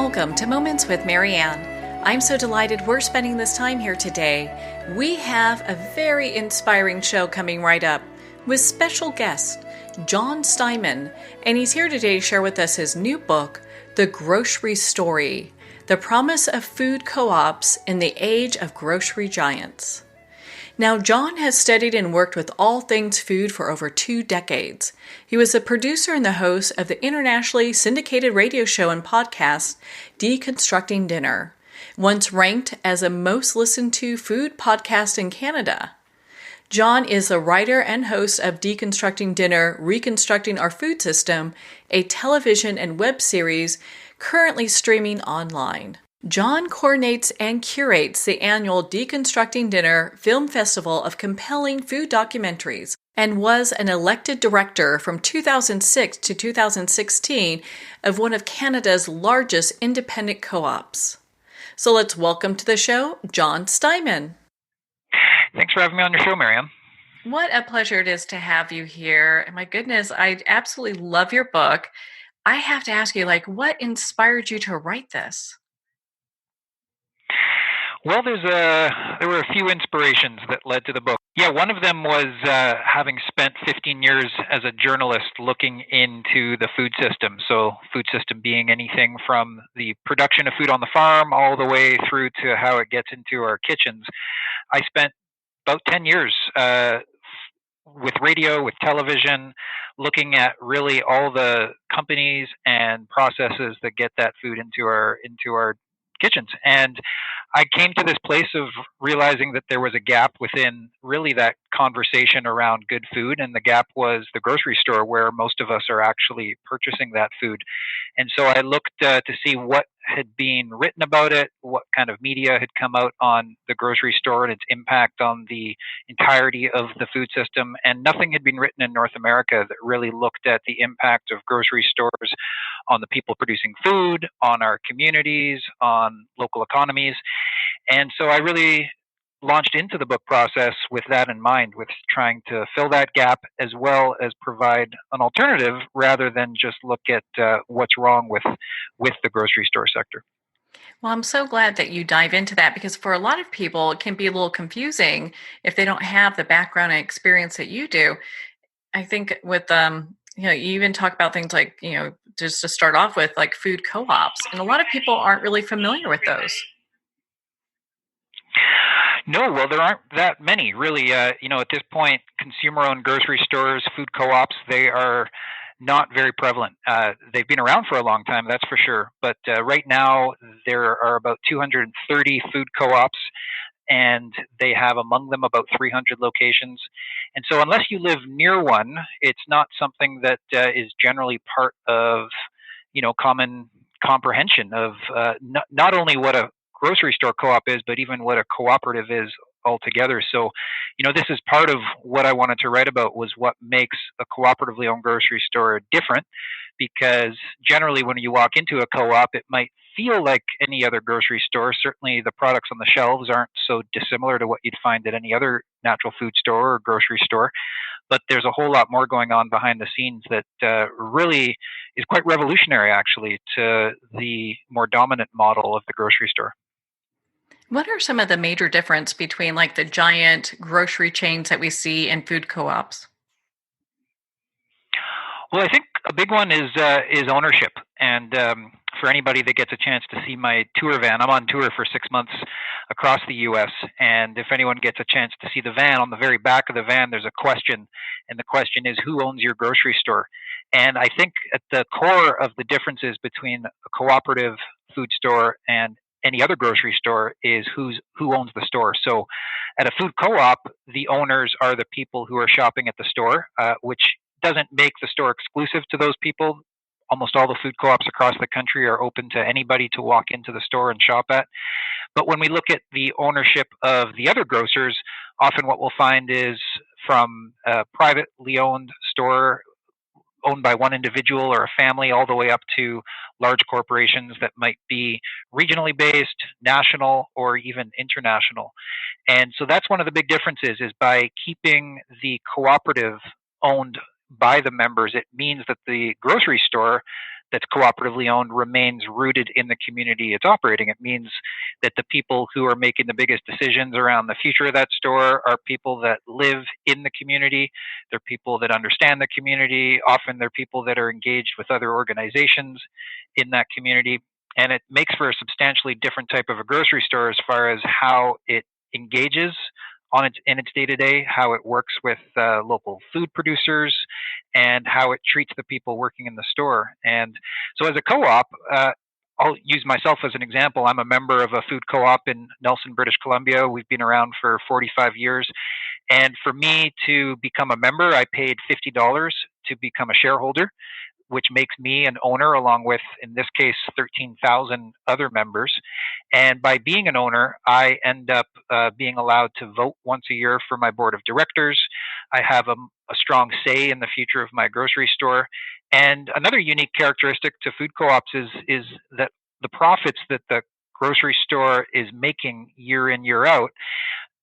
Welcome to Moments with Marianne. I'm so delighted we're spending this time here today. We have a very inspiring show coming right up with special guest Jon Steinman, and he's here today to share with us his new book, The Grocery Story: The Promise of Food Co-ops in the Age of Grocery Giants. Now, Jon has studied and worked with all things food for over 2 decades. He was the producer and the host of the internationally syndicated radio show and podcast, Deconstructing Dinner, once ranked as the most listened to food podcast in Canada. Jon is the writer and host of Deconstructing Dinner, Reconstructing Our Food System, a television and web series currently streaming online. Jon coordinates and curates the annual Deconstructing Dinner Film Festival of compelling food documentaries and was an elected director from 2006 to 2016 of one of Canada's largest independent co-ops. So let's welcome to the show, Jon Steinman. Thanks for having me on your show, Miriam. What a pleasure it is to have you here. My goodness, I absolutely love your book. I have to ask you, what inspired you to write this? Well, there were a few inspirations that led to the book. Yeah, one of them was having spent 15 years as a journalist looking into the food system. So food system being anything from the production of food on the farm all the way through to how it gets into our kitchens. I spent about 10 years with radio, with television, looking at really all the companies and processes that get that food into our kitchens. And I came to this place of realizing that there was a gap within really that conversation around good food, and the gap was the grocery store, where most of us are actually purchasing that food. And so I looked to see what had been written about it, what kind of media had come out on the grocery store and its impact on the entirety of the food system, and nothing had been written in North America that really looked at the impact of grocery stores on the people producing food, on our communities, on local economies. And so I really launched into the book process with that in mind, with trying to fill that gap as well as provide an alternative rather than just look at what's wrong with the grocery store sector. Well, I'm so glad that you dive into that, because for a lot of people, it can be a little confusing if they don't have the background and experience that you do. I think with, you even talk about things like, just to start off with, like food co-ops, and a lot of people aren't really familiar with those. No, well, there aren't that many, really. At this point, consumer-owned grocery stores, food co-ops, they are not very prevalent. They've been around for a long time, that's for sure. But right now, there are about 230 food co-ops, and they have among them about 300 locations. And so unless you live near one, it's not something that is generally part of, common comprehension of not only what a grocery store co-op is, but even what a cooperative is altogether. So, this is part of what I wanted to write about, was what makes a cooperatively owned grocery store different, because generally when you walk into a co-op, it might feel like any other grocery store. Certainly the products on the shelves aren't so dissimilar to what you'd find at any other natural food store or grocery store. But there's a whole lot more going on behind the scenes that really is quite revolutionary, actually, to the more dominant model of the grocery store. What are some of the major difference between the giant grocery chains that we see and food co-ops? Well, I think a big one is ownership. And for anybody that gets a chance to see my tour van, I'm on tour for 6 months across the U.S. And if anyone gets a chance to see the van, on the very back of the van, there's a question. And the question is, who owns your grocery store? And I think at the core of the differences between a cooperative food store and any other grocery store is who owns the store. So at a food co-op, the owners are the people who are shopping at the store, which doesn't make the store exclusive to those people. Almost all the food co-ops across the country are open to anybody to walk into the store and shop at. But when we look at the ownership of the other grocers, often what we'll find is from a privately owned store owned by one individual or a family, all the way up to large corporations that might be regionally based, national, or even international. And so that's one of the big differences, is by keeping the cooperative owned by the members, it means that the grocery store that's cooperatively owned remains rooted in the community it's operating. It means that the people who are making the biggest decisions around the future of that store are people that live in the community. They're people that understand the community. Often they're people that are engaged with other organizations in that community. And it makes for a substantially different type of a grocery store as far as how it engages in its day to day, how it works with local food producers, and how it treats the people working in the store. And so, as a co-op, I'll use myself as an example. I'm a member of a food co-op in Nelson, British Columbia. We've been around for 45 years. And for me to become a member, I paid $50 to become a shareholder, which makes me an owner along with, in this case, 13,000 other members. And by being an owner, I end up being allowed to vote once a year for my board of directors. I have a strong say in the future of my grocery store. And another unique characteristic to food co-ops is that the profits that the grocery store is making year in, year out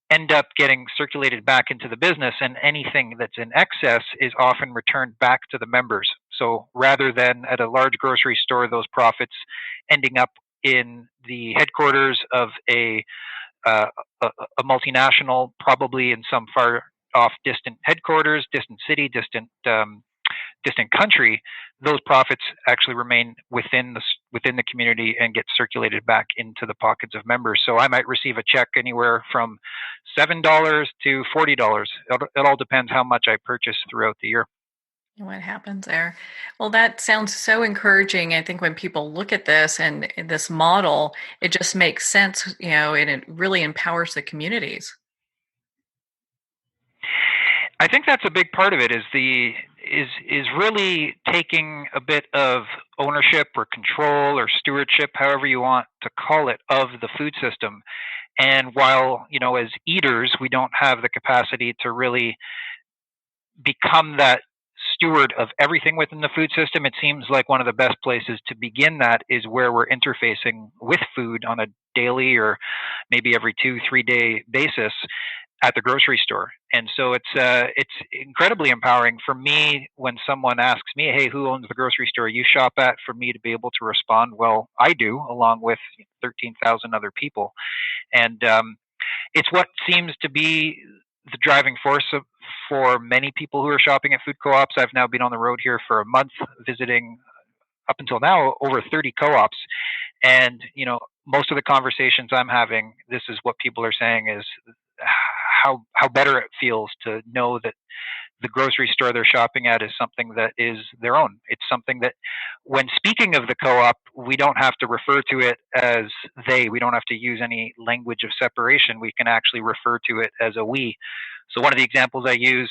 end up getting circulated back into the business, and anything that's in excess is often returned back to the members. So rather than at a large grocery store, those profits ending up in the headquarters of uh, a multinational, probably in some far off distant headquarters, distant city, distant country, those profits actually remain within the community and get circulated back into the pockets of members. So I might receive a check anywhere from $7 to $40. It all depends how much I purchase throughout the year. What happens there? Well, that sounds so encouraging. I think when people look at this and this model, it just makes sense, and it really empowers the communities. I think that's a big part of it is really taking a bit of ownership or control or stewardship, however you want to call it, of the food system. And while, as eaters, we don't have the capacity to really become that steward of everything within the food system, it seems like one of the best places to begin that is where we're interfacing with food on a daily or maybe every 2-3 day basis at the grocery store. And so it's incredibly empowering for me when someone asks me, "Hey, who owns the grocery store you shop at?" For me to be able to respond, "Well, I do," along with 13,000 other people. And it's what seems to be the driving force for many people who are shopping at food co-ops. I've now been on the road here for a month, visiting up until now over 30 co-ops, and most of the conversations I'm having, this is what people are saying is how better it feels to know that the grocery store they're shopping at is something that is their own. It's something that, when speaking of the co-op, we don't have to refer to it as they. We don't have to use any language of separation. We can actually refer to it as a we. So one of the examples I use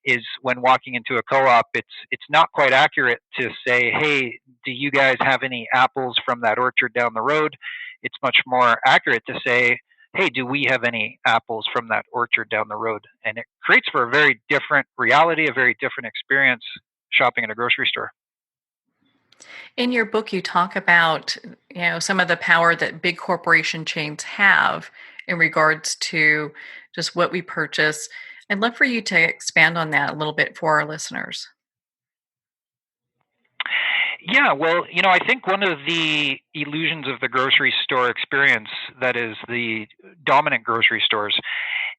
is when walking into a co-op, it's not quite accurate to say, "Hey, do you guys have any apples from that orchard down the road?" It's much more accurate to say, "Hey, do we have any apples from that orchard down the road?" And it creates for a very different reality, a very different experience shopping at a grocery store. In your book, you talk about, some of the power that big corporation chains have in regards to just what we purchase. I'd love for you to expand on that a little bit for our listeners. Yeah, well, I think one of the illusions of the grocery store experience that is the dominant grocery stores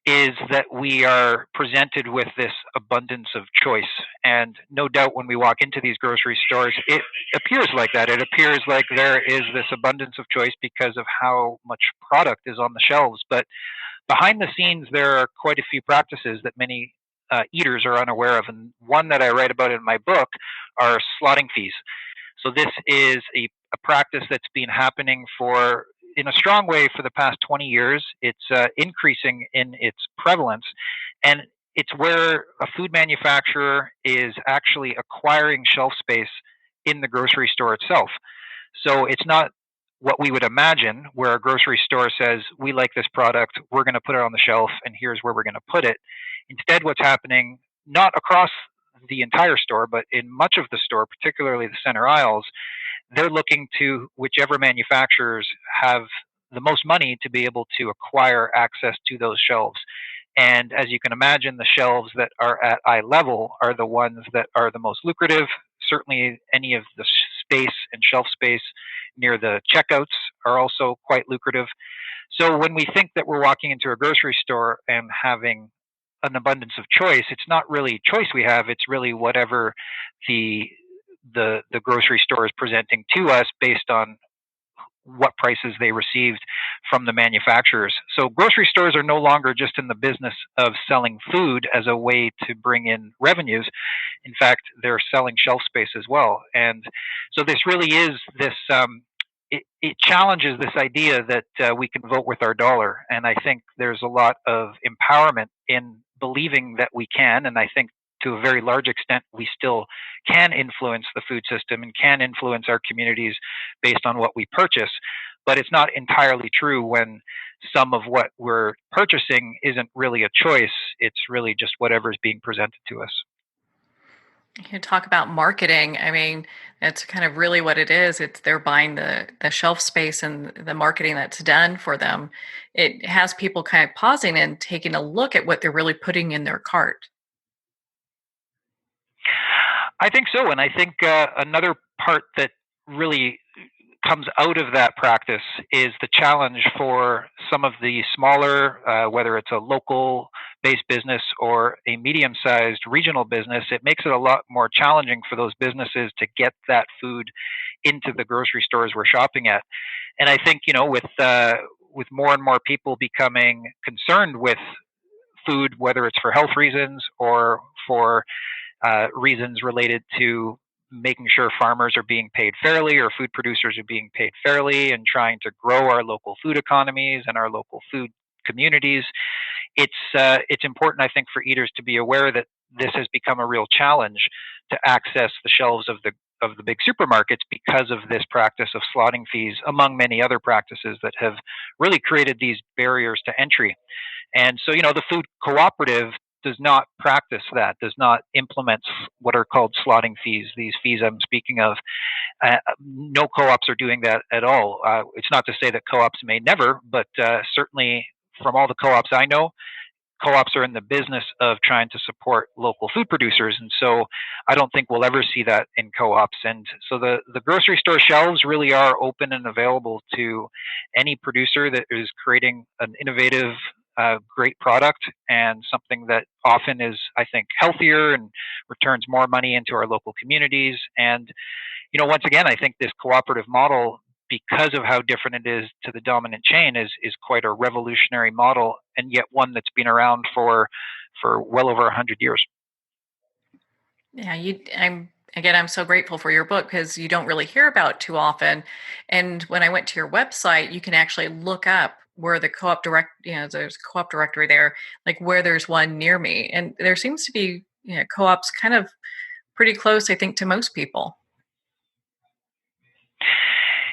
is that we are presented with this abundance of choice. And no doubt when we walk into these grocery stores, it appears like that. It appears like there is this abundance of choice because of how much product is on the shelves. But behind the scenes, there are quite a few practices that many eaters are unaware of. And one that I write about in my book are slotting fees. So this is a practice that's been happening in a strong way for the past 20 years. It's increasing in its prevalence, and it's where a food manufacturer is actually acquiring shelf space in the grocery store itself. So it's not what we would imagine, where a grocery store says, "We like this product, we're going to put it on the shelf, and here's where we're going to put it." Instead, what's happening, not across the entire store, but in much of the store, particularly the center aisles, they're looking to whichever manufacturers have the most money to be able to acquire access to those shelves. And as you can imagine, the shelves that are at eye level are the ones that are the most lucrative. Certainly, any of the space and shelf space near the checkouts are also quite lucrative. So when we think that we're walking into a grocery store and having an abundance of choice, it's not really choice we have, it's really whatever the the grocery store is presenting to us based on what prices they received from the manufacturers. So grocery stores are no longer just in the business of selling food as a way to bring in revenues. In fact, they're selling shelf space as well. And so this really is this. It challenges this idea that we can vote with our dollar, and I think there's a lot of empowerment in believing that we can. And I think to a very large extent, we still can influence the food system and can influence our communities based on what we purchase. But it's not entirely true when some of what we're purchasing isn't really a choice. It's really just whatever is being presented to us. You talk about marketing. I mean, that's kind of really what it is. It's they're buying the shelf space and the marketing that's done for them. It has people kind of pausing and taking a look at what they're really putting in their cart. I think so. And I think another part that really comes out of that practice is the challenge for some of the smaller, whether it's a local based business or a medium sized regional business. It makes it a lot more challenging for those businesses to get that food into the grocery stores we're shopping at. And I think, with more and more people becoming concerned with food, whether it's for health reasons or for reasons related to making sure farmers are being paid fairly or food producers are being paid fairly and trying to grow our local food economies and our local food communities. It's important, I think, for eaters to be aware that this has become a real challenge to access the shelves of the big supermarkets because of this practice of slotting fees, among many other practices that have really created these barriers to entry. And so, the food cooperative does not practice that, does not implement what are called slotting fees, these fees I'm speaking of. No co-ops are doing that at all. It's not to say that co-ops may never, but certainly from all the co-ops I know, co-ops are in the business of trying to support local food producers. And so I don't think we'll ever see that in co-ops. And so the grocery store shelves really are open and available to any producer that is creating an innovative, great product and something that often is, I think, healthier and returns more money into our local communities. And, once again, I think this cooperative model, because of how different it is to the dominant chain, is quite a revolutionary model, and yet one that's been around for well over 100 years. Yeah, I'm so grateful for your book because you don't really hear about it too often. And when I went to your website, you can actually look up where the co-op there's a co-op directory there, like where there's one near me. And there seems to be, co-ops kind of pretty close, I think, to most people.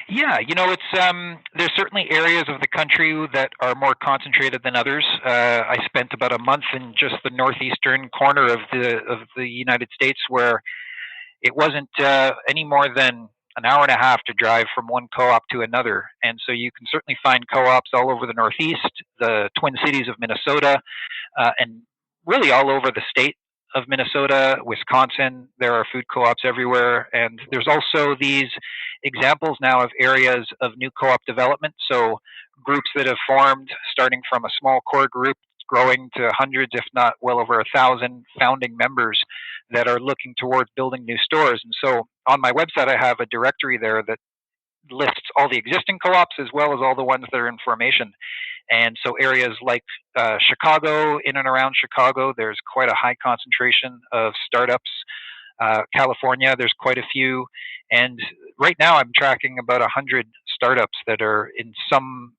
Yeah, it's there's certainly areas of the country that are more concentrated than others. I spent about a month in just the northeastern corner of the United States, where it wasn't any more than an hour and a half to drive from one co-op to another. And so you can certainly find co-ops all over the Northeast, the Twin Cities of Minnesota, and really all over the state of Minnesota, Wisconsin. There are food co-ops everywhere. And there's also these examples now of areas of new co-op development. So groups that have formed starting from a small core group growing to hundreds, if not well over 1,000 founding members that are looking towards building new stores. And so on my website, I have a directory there that lists all the existing co-ops as well as all the ones that are in formation. And so areas like Chicago, in and around Chicago, there's quite a high concentration of startups. California, there's quite a few. And right now I'm tracking about 100 startups that are in some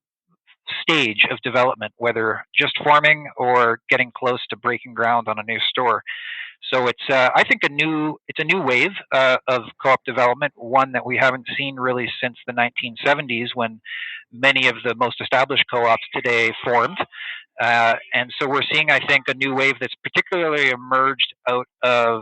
stage of development, whether just forming or getting close to breaking ground on a new store. So it's I think it's a new wave of co-op development, one that we haven't seen really since the 1970s, when many of the most established co-ops today formed. And so we're seeing, I think, a new wave that's particularly emerged out of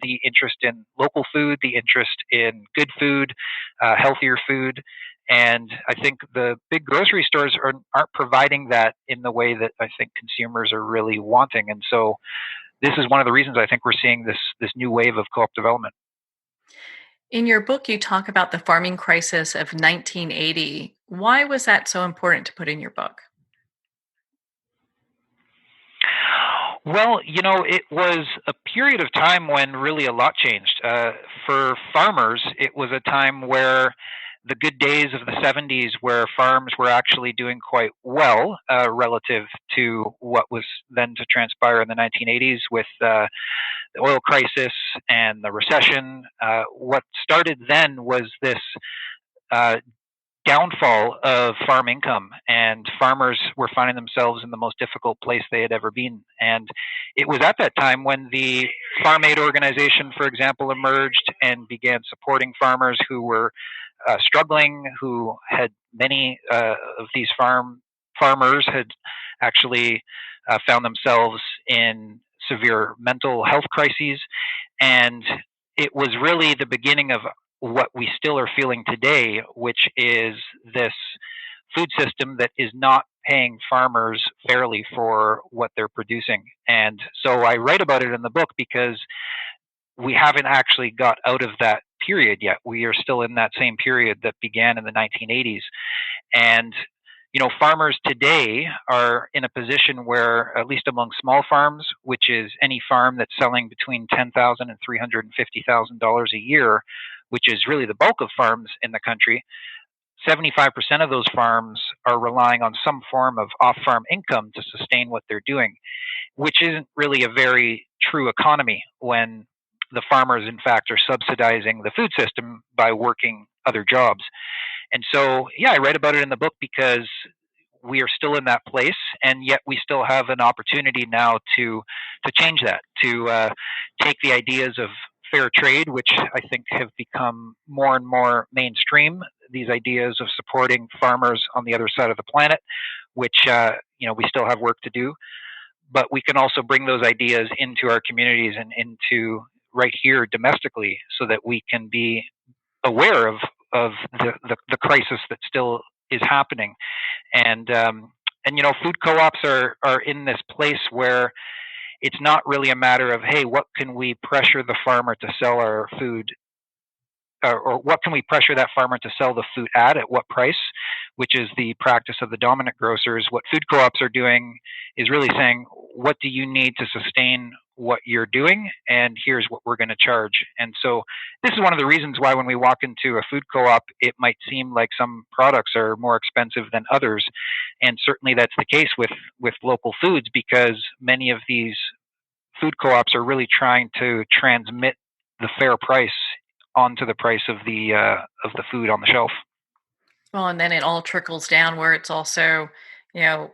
the interest in local food, the interest in good food, healthier food. And I think the big grocery stores aren't providing that in the way that I think consumers are really wanting. And so this is one of the reasons I think we're seeing this new wave of co-op development. In your book, you talk about the farming crisis of 1980. Why was that so important to put in your book? Well, it was a period of time when really a lot changed. For farmers, it was a time where the good days of the 70s, where farms were actually doing quite well relative to what was then to transpire in the 1980s with the oil crisis and the recession. What started then was this uh, downfall of farm income, and farmers were finding themselves in the most difficult place they had ever been. And it was at that time when the Farm Aid organization, for example, emerged and began supporting farmers who were struggling, who had many of these farmers had actually found themselves in severe mental health crises. And it was really the beginning of what we still are feeling today, which is this food system that is not paying farmers fairly for what they're producing. And so I write about it in the book because we haven't actually got out of that period yet. We are still in that same period that began in the 1980s. And farmers today are in a position where, at least among small farms, which is any farm that's selling between $10,000 and $350,000 a year, which is really the bulk of farms in the country, 75% of those farms are relying on some form of off-farm income to sustain what they're doing, which isn't really a very true economy when the farmers, in fact, are subsidizing the food system by working other jobs. And so, yeah, I write about it in the book because we are still in that place, and yet we still have an opportunity now to change that, to take the ideas of fair trade, which I think have become more and more mainstream. These ideas of supporting farmers on the other side of the planet, which we still have work to do, but we can also bring those ideas into our communities and into right here domestically, so that we can be aware of the crisis that still is happening. And food co-ops are in this place where it's not really a matter of, hey, what can we pressure the farmer to sell our food, or what can we pressure that farmer to sell the food at what price, which is the practice of the dominant grocers. What food co-ops are doing is really saying, what do you need to sustain what you're doing, and here's what we're going to charge. And so this is one of the reasons why when we walk into a food co-op, it might seem like some products are more expensive than others, and certainly that's the case with local foods, because many of these food co-ops are really trying to transmit the fair price onto the price of the food on the shelf. Well, and then it all trickles down where it's also, you know,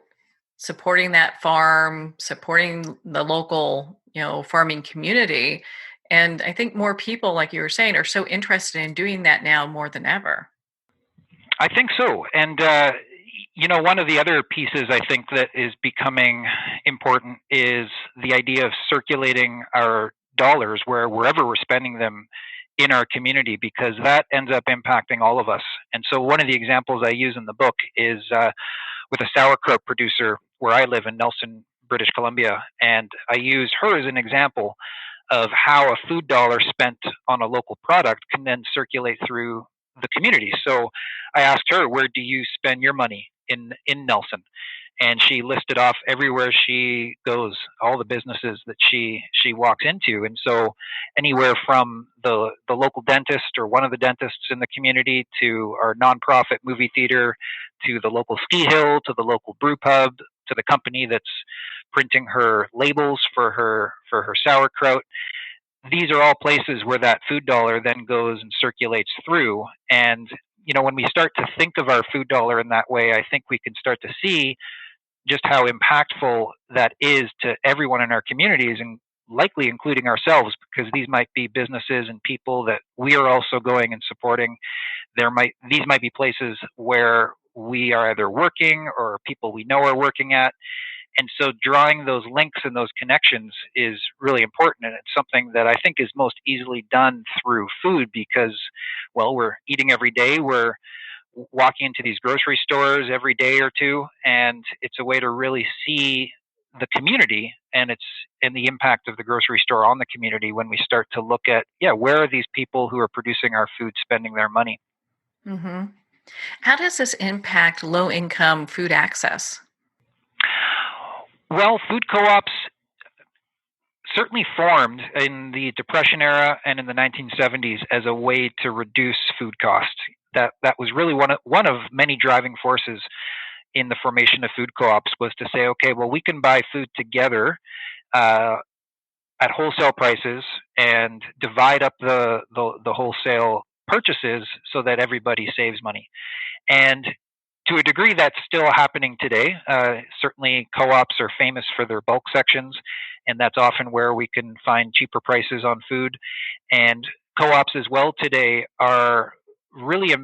supporting that farm, supporting the local, farming community. And I think more people, like you were saying, are so interested in doing that now more than ever. I think so. And one of the other pieces I think that is becoming important is the idea of circulating our dollars wherever we're spending them in our community, because that ends up impacting all of us. And so one of the examples I use in the book is with a sauerkraut producer where I live in Nelson, British Columbia. And I use her as an example of how a food dollar spent on a local product can then circulate through the community. So I asked her, where do you spend your money in Nelson? And she listed off everywhere she goes, all the businesses that she walks into. And so anywhere from the local dentist or one of the dentists in the community, to our nonprofit movie theater, to the local ski hill, to the local brew pub, to the company that's printing her labels for her sauerkraut. These are all places where that food dollar then goes and circulates through. And when we start to think of our food dollar in that way, I think we can start to see just how impactful that is to everyone in our communities, and likely including ourselves, because these might be businesses and people that we are also going and supporting. These might be places where we are either working or people we know are working at. And so drawing those links and those connections is really important. And it's something that I think is most easily done through food, because, well, we're eating every day. We're walking into these grocery stores every day or two. And it's a way to really see the community and the impact of the grocery store on the community when we start to look at, yeah, where are these people who are producing our food spending their money? Hmm. How does this impact low income food access? Well, food co-ops certainly formed in the Depression era and in the 1970s as a way to reduce food costs. That was really one of many driving forces in the formation of food co-ops, was to say, okay, well, we can buy food together uh, at wholesale prices and divide up the wholesale purchases so that everybody saves money. And to a degree, that's still happening today. Certainly, co-ops are famous for their bulk sections, and that's often where we can find cheaper prices on food. And co-ops as well today are really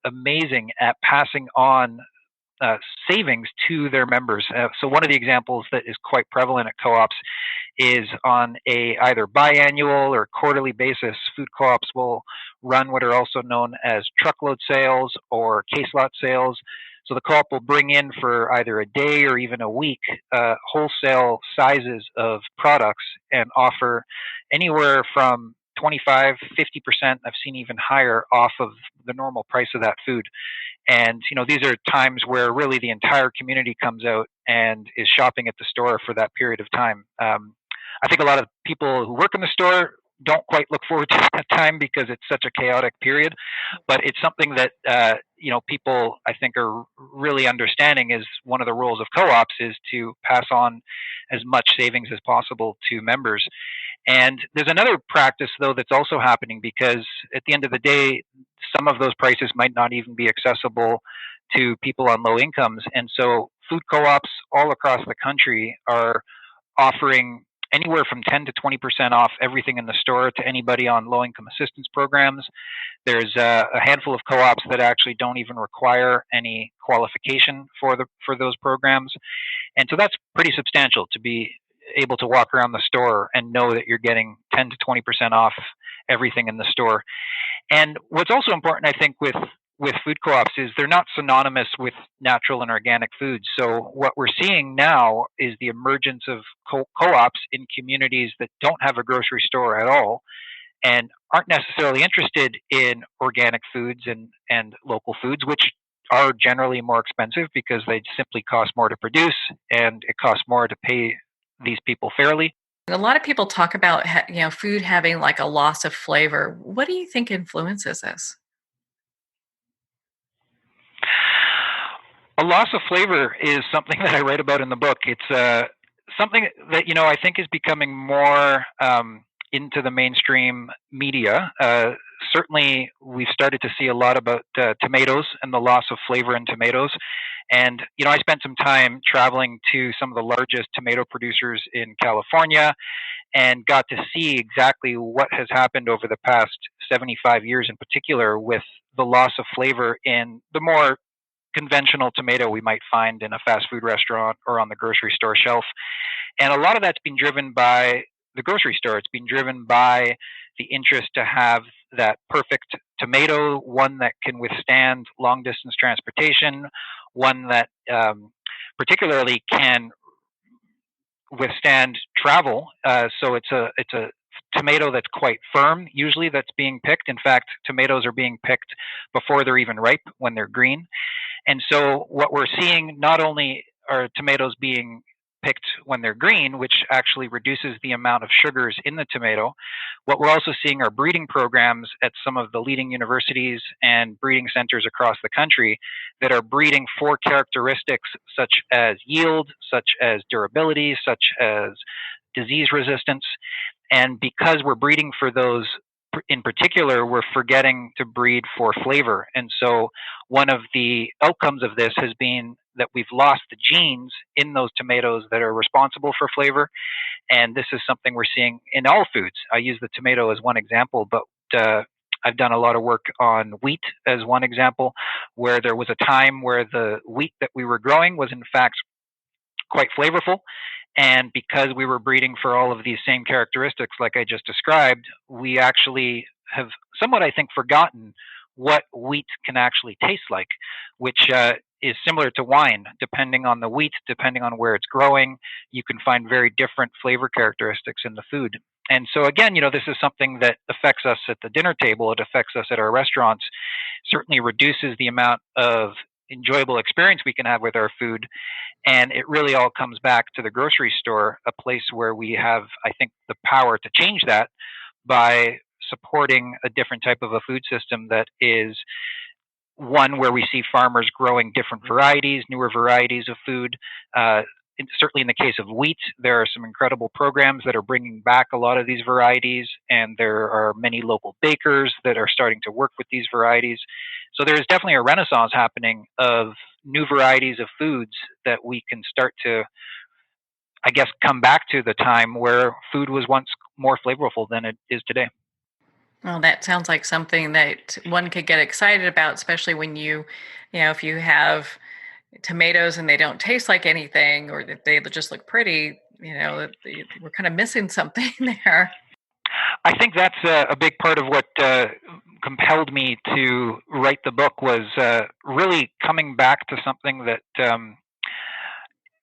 amazing at passing on uh, savings to their members. So one of the examples that is quite prevalent at co-ops is on a either biannual or quarterly basis. Food co-ops will run what are also known as truckload sales or case lot sales. So the co-op will bring in for either a day or even a week wholesale sizes of products and offer anywhere from 25, 50%, I've seen even higher off of the normal price of that food. And these are times where really the entire community comes out and is shopping at the store for that period of time. I think a lot of people who work in the store don't quite look forward to that time because it's such a chaotic period. But it's something that people, I think, are really understanding is one of the roles of co-ops is to pass on as much savings as possible to members. And there's another practice, though, that's also happening because at the end of the day, some of those prices might not even be accessible to people on low incomes. And so food co-ops all across the country are offering anywhere from 10 to 20% off everything in the store to anybody on low income assistance programs. There's a handful of co-ops that actually don't even require any qualification for those programs. And so that's pretty substantial to be able to walk around the store and know that you're getting 10 to 20% off everything in the store. And what's also important, I think, with food co-ops is they're not synonymous with natural and organic foods. So what we're seeing now is the emergence of co-ops in communities that don't have a grocery store at all and aren't necessarily interested in organic foods and local foods, which are generally more expensive because they simply cost more to produce and it costs more to pay these people fairly. A lot of people talk about food having like a loss of flavor. What do you think influences this? A loss of flavor is something that I write about in the book. It's something that I think is becoming more into the mainstream media. Certainly, we've started to see a lot about tomatoes and the loss of flavor in tomatoes. And I spent some time traveling to some of the largest tomato producers in California and got to see exactly what has happened over the past 75 years, in particular, with the loss of flavor in the more conventional tomato we might find in a fast food restaurant or on the grocery store shelf. And a lot of that's been driven by the grocery store. It's been driven by the interest to have that perfect tomato, one that can withstand long distance transportation, one that particularly can withstand travel. So it's a tomato that's quite firm, usually, that's being picked. In fact, tomatoes are being picked before they're even ripe when they're green. And so what we're seeing, not only are tomatoes being picked when they're green, which actually reduces the amount of sugars in the tomato, what we're also seeing are breeding programs at some of the leading universities and breeding centers across the country that are breeding for characteristics such as yield, such as durability, such as disease resistance. And because we're breeding for those in particular, we're forgetting to breed for flavor. And so one of the outcomes of this has been that we've lost the genes in those tomatoes that are responsible for flavor. And this is something we're seeing in all foods. I use the tomato as one example, but I've done a lot of work on wheat as one example, where there was a time where the wheat that we were growing was in fact quite flavorful. And because we were breeding for all of these same characteristics, like I just described, we actually have somewhat, I think, forgotten what wheat can actually taste like, which is similar to wine. Depending on the wheat, depending on where it's growing, you can find very different flavor characteristics in the food. And so again, this is something that affects us at the dinner table. It affects us at our restaurants, certainly reduces the amount of enjoyable experience we can have with our food. And it really all comes back to the grocery store, a place where we have, I think, the power to change that by supporting a different type of a food system that is one where we see farmers growing different varieties, newer varieties of food. Certainly in the case of wheat, there are some incredible programs that are bringing back a lot of these varieties, and there are many local bakers that are starting to work with these varieties. So there's definitely a renaissance happening of new varieties of foods that we can start to, I guess, come back to the time where food was once more flavorful than it is today. Well, that sounds like something that one could get excited about, especially when if you have tomatoes and they don't taste like anything, or that they just look pretty, we're kind of missing something there. I think that's a big part of what compelled me to write the book, was really coming back to something that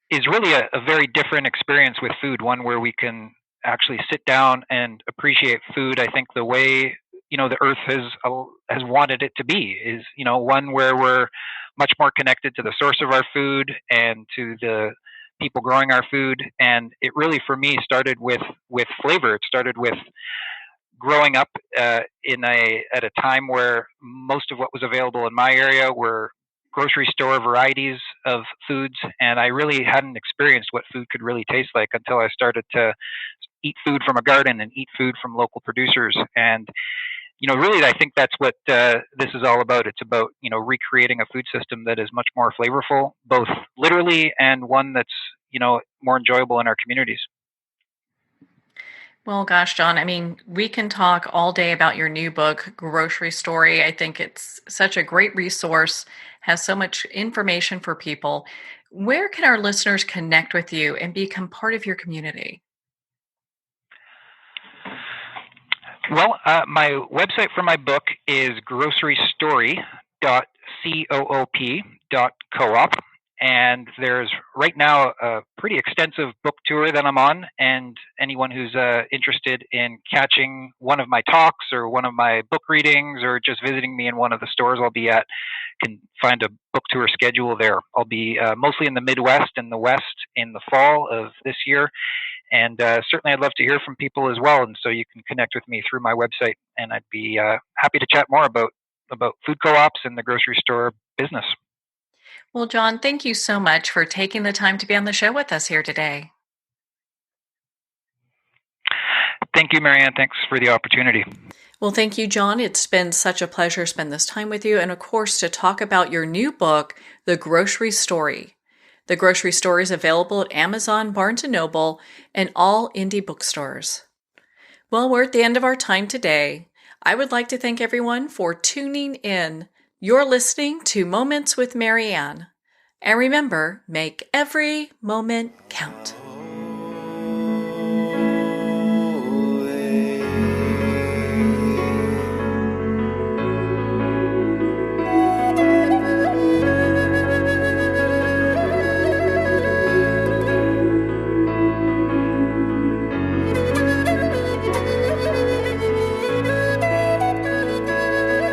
is really a very different experience with food, one where we can actually sit down and appreciate food. I think the way the earth has wanted it to be is one where we're much more connected to the source of our food and to the people growing our food. And it really, for me, started with flavor. It started with growing up at a time where most of what was available in my area were grocery store varieties of foods, and I really hadn't experienced what food could really taste like until I started to eat food from a garden and eat food from local producers. And really, I think that's what this is all about. It's about recreating a food system that is much more flavorful, both literally and one that's more enjoyable in our communities. Well, gosh, John, I mean, we can talk all day about your new book, Grocery Story. I think it's such a great resource, has so much information for people. Where can our listeners connect with you and become part of your community? Well, my website for my book is grocerystory.coop.coop. And there's right now a pretty extensive book tour that I'm on, and anyone who's interested in catching one of my talks or one of my book readings or just visiting me in one of the stores I'll be at can find a book tour schedule there. I'll be mostly in the Midwest and the West in the fall of this year, and certainly I'd love to hear from people as well. And so you can connect with me through my website, and I'd be happy to chat more about food co-ops and the grocery store business. Well, John, thank you so much for taking the time to be on the show with us here today. Thank you, Marianne. Thanks for the opportunity. Well, thank you, John. It's been such a pleasure to spend this time with you, and of course, to talk about your new book, The Grocery Story. The Grocery Story is available at Amazon, Barnes & Noble, and all indie bookstores. Well, we're at the end of our time today. I would like to thank everyone for tuning in. You're listening to Moments with Marianne. And remember, make every moment count.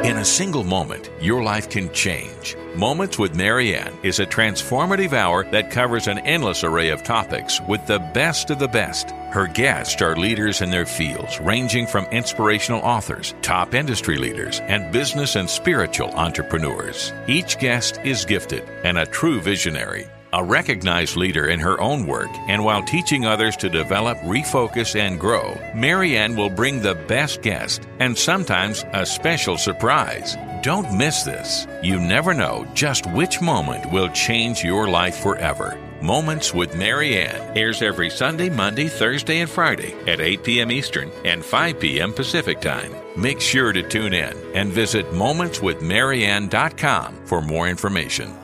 In a single moment, your life can change. Moments with Marianne is a transformative hour that covers an endless array of topics with the best of the best. Her guests are leaders in their fields, ranging from inspirational authors, top industry leaders, and business and spiritual entrepreneurs. Each guest is gifted and a true visionary, a recognized leader in her own work, and while teaching others to develop, refocus, and grow, Marianne will bring the best guest and sometimes a special surprise. Don't miss this. You never know just which moment will change your life forever. Moments with Marianne airs every Sunday, Monday, Thursday, and Friday at 8 p.m. Eastern and 5 p.m. Pacific Time. Make sure to tune in and visit momentswithmarianne.com for more information.